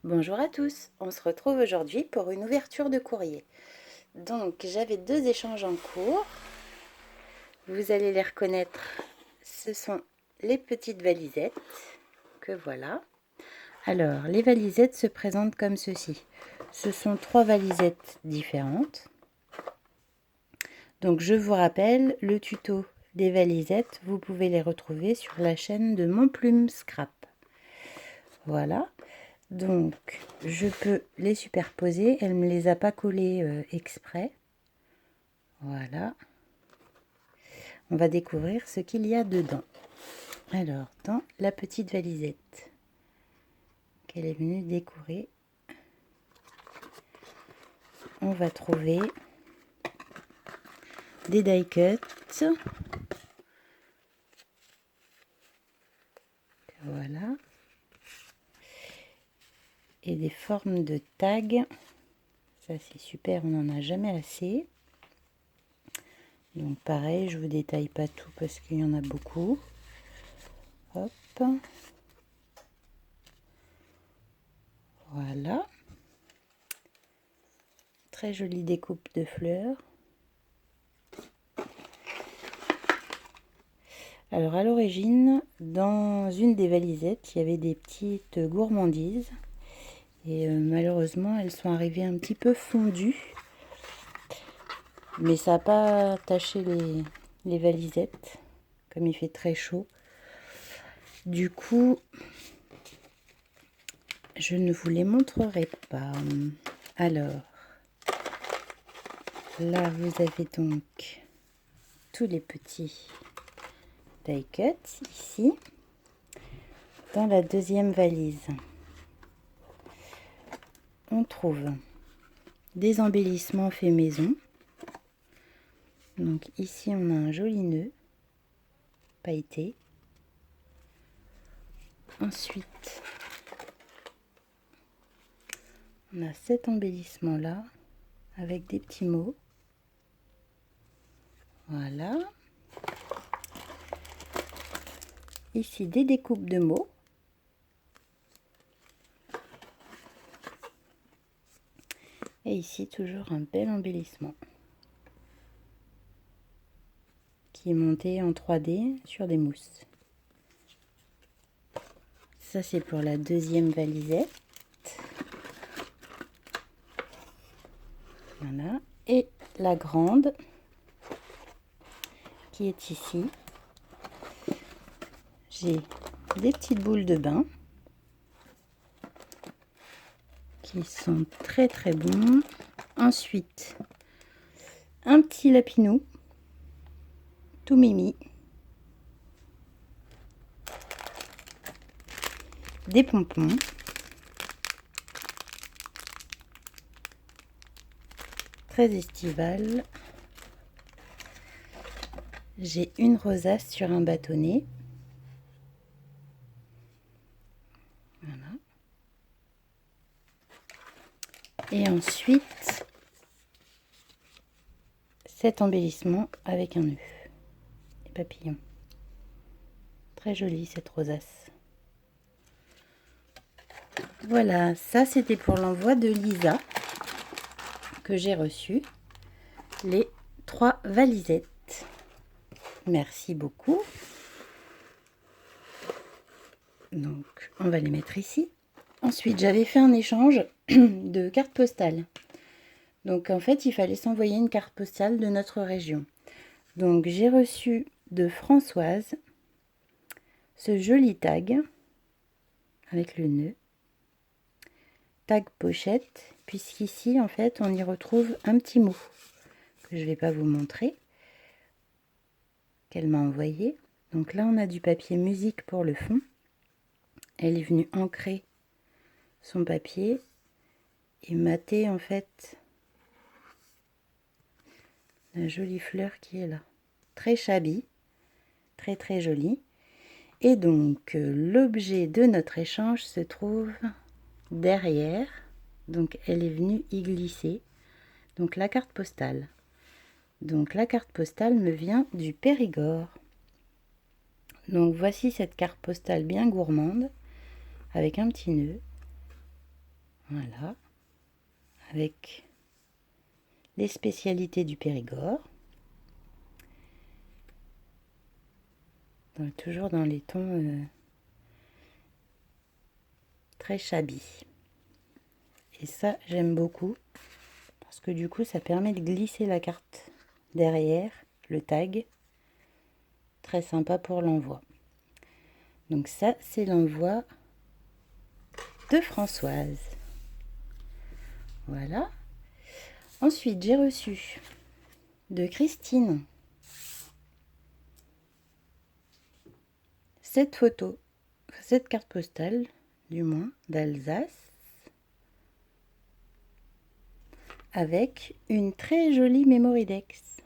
Bonjour à tous, on se retrouve aujourd'hui pour une ouverture de courrier. Donc j'avais deux échanges en cours, vous allez les reconnaître, ce sont les petites valisettes que voilà. Alors les valisettes se présentent comme ceci, ce sont trois valisettes différentes. Donc je vous rappelle, le tuto des valisettes, vous pouvez les retrouver sur la chaîne de Mon Plume Scrap. Voilà. Donc, je peux les superposer. Elle ne me les a pas collées exprès. Voilà. On va découvrir ce qu'il y a dedans. Alors, dans la petite valisette qu'elle est venue décorer, on va trouver des die cuts. Voilà. Et des formes de tags. Ça, c'est super, on n'en a jamais assez. Donc pareil, je vous détaille pas tout parce qu'il y en a beaucoup. Hop. Voilà. Très jolie découpe de fleurs. Alors à l'origine, dans une des valisettes, il y avait des petites gourmandises. Et malheureusement, elles sont arrivées un petit peu fondues. Mais ça n'a pas taché les valisettes, comme il fait très chaud. Du coup, je ne vous les montrerai pas. Alors, là, vous avez donc tous les petits die cuts ici. Dans la deuxième valise, on trouve des embellissements faits maison. Donc ici, on a un joli nœud pailleté. Ensuite, on a cet embellissement là avec des petits mots. Voilà. Ici, des découpes de mots. Et ici, toujours un bel embellissement qui est monté en 3D sur des mousses. Ça, c'est pour la deuxième valisette. Voilà. Et la grande qui est ici. J'ai des petites boules de bain qui sont très très bons. Ensuite, un petit lapinou tout mimi, des pompons, très estival. J'ai une rosace sur un bâtonnet. Voilà. Et ensuite, cet embellissement avec un nœud et papillon. Très jolie cette rosace. Voilà, ça c'était pour l'envoi de Lisa que j'ai reçu. Les 3 valisettes. Merci beaucoup. Donc, on va les mettre ici. Ensuite, j'avais fait un échange de cartes postales. Donc, en fait, il fallait s'envoyer une carte postale de notre région. Donc, j'ai reçu de Françoise ce joli tag avec le nœud. Tag pochette, puisqu'ici, en fait, on y retrouve un petit mot que je ne vais pas vous montrer, qu'elle m'a envoyé. Donc là, on a du papier musique pour le fond. Elle est venue ancrer son papier et mater, en fait, la jolie fleur qui est là. Très shabby, très très jolie. Et donc, l'objet de notre échange se trouve derrière. Donc, elle est venue y glisser. Donc, la carte postale. Donc, la carte postale me vient du Périgord. Donc, voici cette carte postale bien gourmande avec un petit nœud. Voilà, avec les spécialités du Périgord. Toujours dans les tons très shabby. Et ça, j'aime beaucoup. Parce que du coup, ça permet de glisser la carte derrière, le tag. Très sympa pour l'envoi. Donc ça, c'est l'envoi de Françoise. Voilà. Ensuite, j'ai reçu de Christine cette photo, cette carte postale, du moins, d'Alsace, avec une très jolie mémoridex.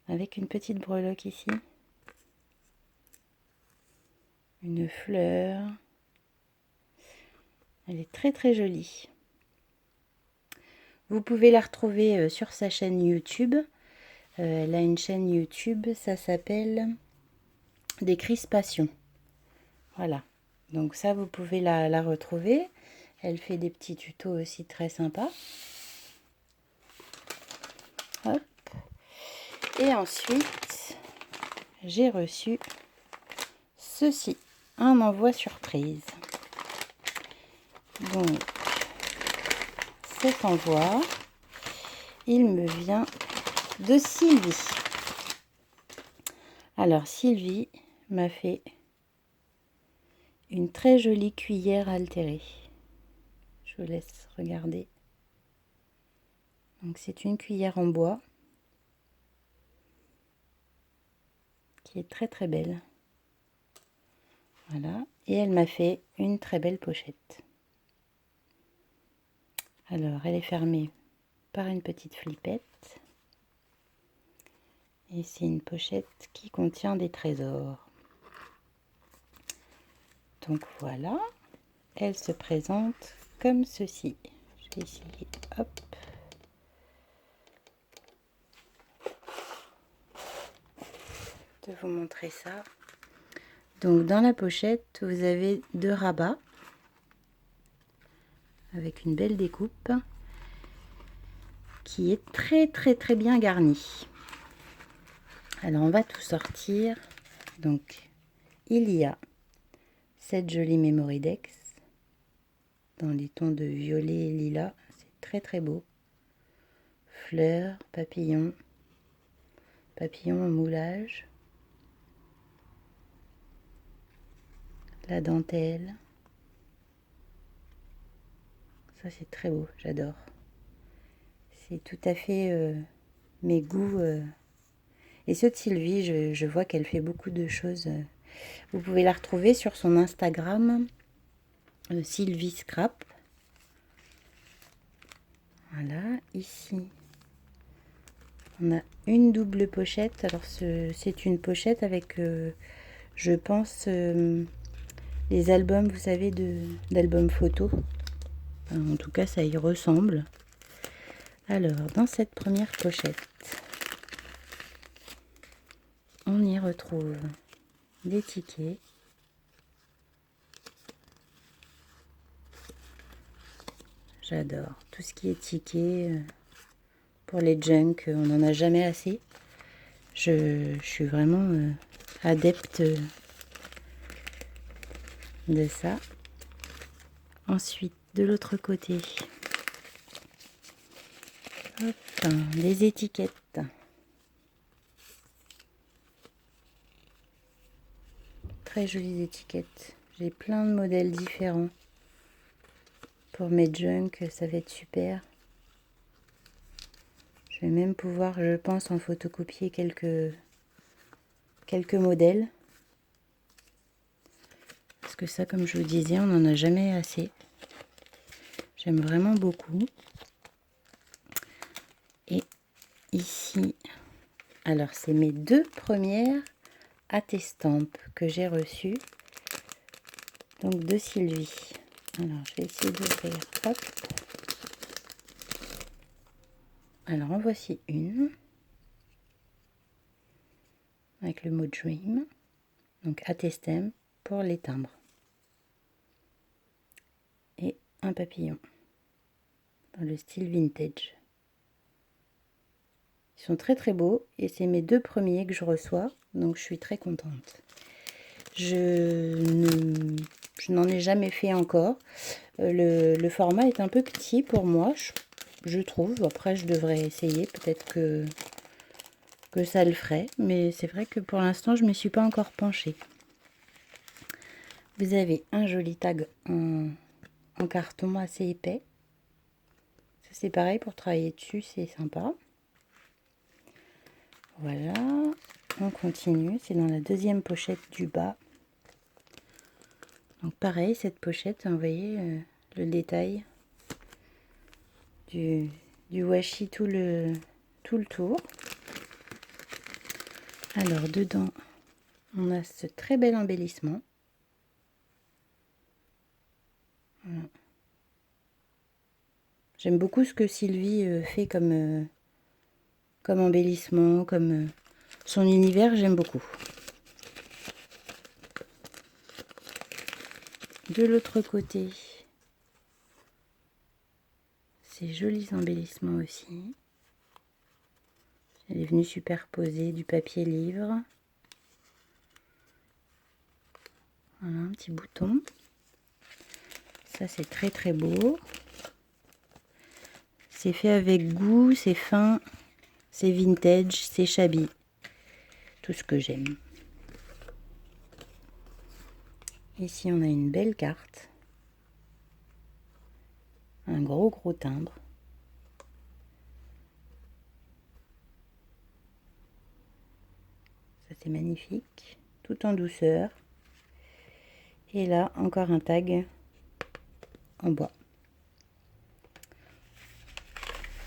Avec une petite breloque ici. Une fleur. Elle est très très jolie. Vous pouvez la retrouver sur sa chaîne YouTube. Elle a une chaîne YouTube, ça s'appelle Des Crispations. Voilà. Donc ça, vous pouvez la retrouver. Elle fait des petits tutos aussi très sympas. Hop. Et ensuite, j'ai reçu ceci, un envoi surprise. Donc, cet envoi, il me vient de Sylvie. Alors, Sylvie m'a fait une très jolie cuillère altérée. Je vous laisse regarder. Donc, c'est une cuillère en bois qui est très très belle. Voilà. Et elle m'a fait une très belle pochette. Alors, elle est fermée par une petite flippette. Et c'est une pochette qui contient des trésors. Donc voilà, elle se présente comme ceci. Je vais essayer, hop. De vous montrer ça. Donc dans la pochette, vous avez 2 rabats avec une belle découpe qui est très très très bien garnie. Alors on va tout sortir. Donc il y a cette jolie mémoridex dans les tons de violet et lilas. C'est très très beau. Fleurs, papillons, papillons en moulage. La dentelle. Ça c'est très beau, j'adore. C'est tout à fait mes goûts. Et ceux de Sylvie, je vois qu'elle fait beaucoup de choses. Vous pouvez la retrouver sur son Instagram, Sylvie Scrap. Voilà, ici, on a une double pochette. Alors c'est une pochette avec, je pense, les albums, vous savez, d'albums photos. Enfin, en tout cas, ça y ressemble. Alors, dans cette première pochette, on y retrouve des tickets. J'adore tout ce qui est tickets. Pour les junk, on n'en a jamais assez. Je suis vraiment adepte de ça. Ensuite, de l'autre côté, hop, les étiquettes. Très jolies étiquettes. J'ai plein de modèles différents. Pour mes junk, ça va être super. Je vais même pouvoir, je pense, en photocopier quelques modèles. Parce que ça, comme je vous disais, on n'en a jamais assez. J'aime vraiment beaucoup. Et ici, alors c'est mes 2 premières attestampes que j'ai reçues. Donc de Sylvie. Alors je vais essayer d'ouvrir. Hop. Alors en voici une. Avec le mot Dream. Donc attestem pour les timbres. un papillon dans le style vintage. Ils sont très très beaux et c'est mes 2 premiers que je reçois, donc je suis très contente. Je n'en ai jamais fait encore. Le format est un peu petit pour moi, je trouve. Après, je devrais essayer, peut-être que ça le ferait. Mais c'est vrai que pour l'instant, je ne me suis pas encore penchée. Vous avez un joli tag en carton assez épais. Ça, c'est pareil, pour travailler dessus, c'est sympa. Voilà, on continue. C'est dans la deuxième pochette du bas. Donc pareil, cette pochette, vous voyez le détail du washi tout le tour. Alors dedans, on a ce très bel embellissement. Voilà. J'aime beaucoup ce que Sylvie fait comme embellissement, comme son univers, j'aime beaucoup. De l'autre côté, ces jolis embellissements aussi. Elle est venue superposer du papier livre. Voilà, un petit bouton. Ça, c'est très très beau. C'est fait avec goût, c'est fin, c'est vintage, c'est shabby. Tout ce que j'aime. Ici, on a une belle carte. Un gros timbre. Ça, c'est magnifique. Tout en douceur. Et là, encore un tag en bois.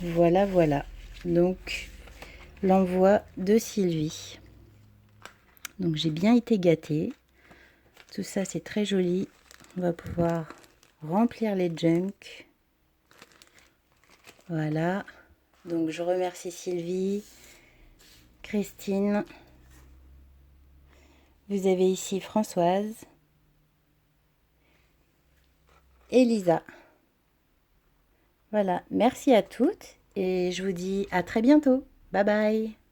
Voilà, voilà. Donc, l'envoi de Sylvie. Donc, j'ai bien été gâtée. Tout ça, c'est très joli. On va pouvoir remplir les junks. Voilà. Donc, je remercie Sylvie, Christine. Vous avez ici Françoise, Elisa. Voilà, merci à toutes et je vous dis à très bientôt. Bye bye.